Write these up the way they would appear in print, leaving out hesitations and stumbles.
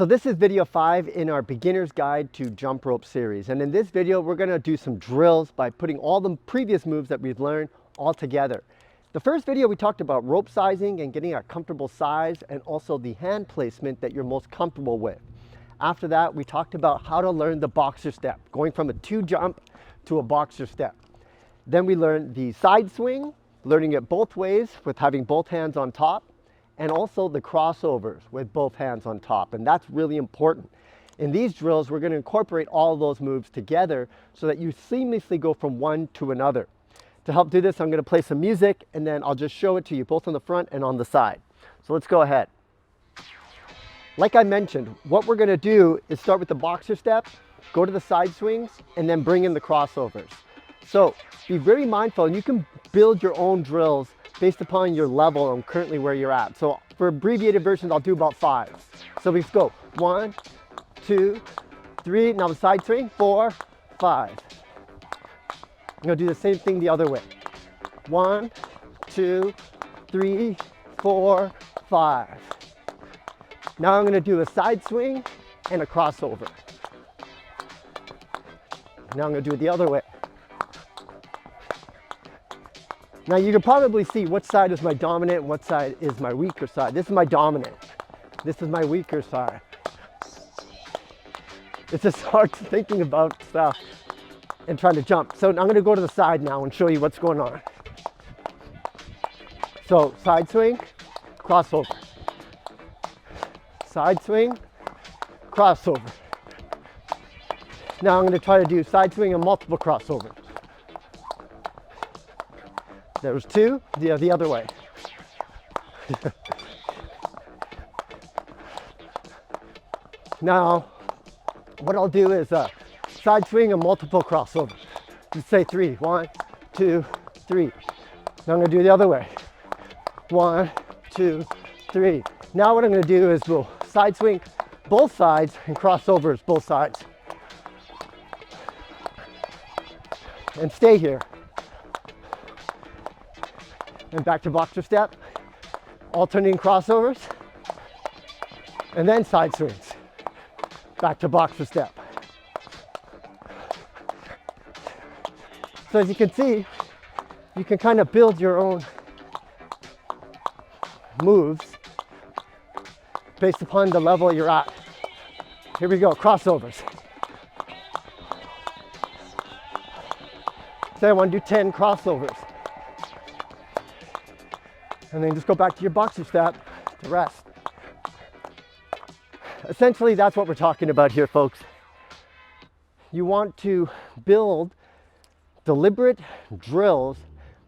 So this is video 5 in our beginner's guide to jump rope series. And in this video, we're gonna do some drills by putting all the previous moves that we've learned all together. The first video we talked about rope sizing and getting a comfortable size and also the hand placement that you're most comfortable with. After that, we talked about how to learn the boxer step, going from a 2 jump to a boxer step. Then we learned the side swing, learning it both ways with having both hands on top, and also the crossovers with both hands on top. And that's really important. In these drills, we're going to incorporate all of those moves together so that you seamlessly go from one to another. To help do this, I'm going to play some music and then I'll just show it to you both on the front and on the side. So let's go ahead. Like I mentioned, what we're going to do is start with the boxer step, go to the side swings, and then bring in the crossovers. So be very mindful, and you can build your own drills based upon your level and currently where you're at. So for abbreviated versions, I'll do about 5. So we go 1, 2, 3, now the side swing, 4, 5. I'm gonna do the same thing the other way. 1, 2, 3, 4, 5. Now I'm gonna do a side swing and a crossover. Now I'm gonna do it the other way. Now you can probably see which side is my dominant and what side is my weaker side. This is my dominant. This is my weaker side. It's just hard thinking about stuff and trying to jump. So I'm going to go to the side now and show you what's going on. So side swing, crossover. Side swing, crossover. Now I'm going to try to do side swing and multiple crossovers. There was 2, the other way. Now, what I'll do is side swing and multiple crossover. Just say 3, 1, 2, 3. Now I'm gonna do the other way. 1, 2, 3. Now what I'm gonna do is we'll side swing both sides and crossovers both sides. And stay here. And back to boxer step, alternating crossovers, and then side swings. Back to boxer step. So as you can see, you can kind of build your own moves based upon the level you're at. Here we go, crossovers. Say I want to do 10 crossovers. And then just go back to your boxer step to rest. Essentially, that's what we're talking about here, folks. You want to build deliberate drills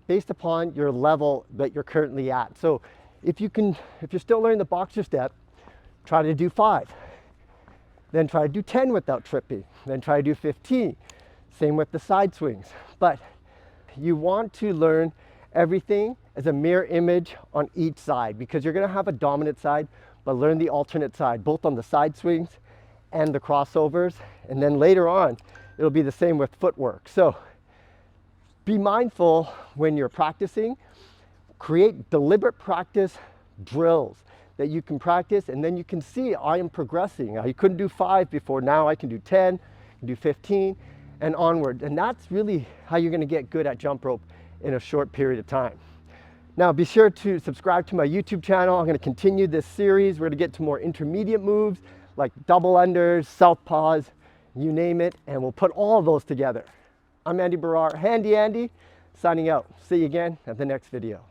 based upon your level that you're currently at. So if you're still learning the boxer step, try to do 5. Then try to do 10 without tripping. Then try to do 15. Same with the side swings. But you want to learn everything as a mirror image on each side, because you're going to have a dominant side, but learn the alternate side, both on the side swings and the crossovers. And then later on, it'll be the same with footwork. So be mindful when you're practicing. Create deliberate practice drills that you can practice, and then you can see I am progressing. I couldn't do 5 before, now I can do 10, I can do 15, and onward. And that's really how you're going to get good at jump rope in a short period of time. Now be sure to subscribe to my YouTube channel. I'm going to continue this series. We're going to get to more intermediate moves like double unders, southpaws, you name it, and we'll put all of those together. I'm Baryer, Handy Andy, signing out. See you again at the next video.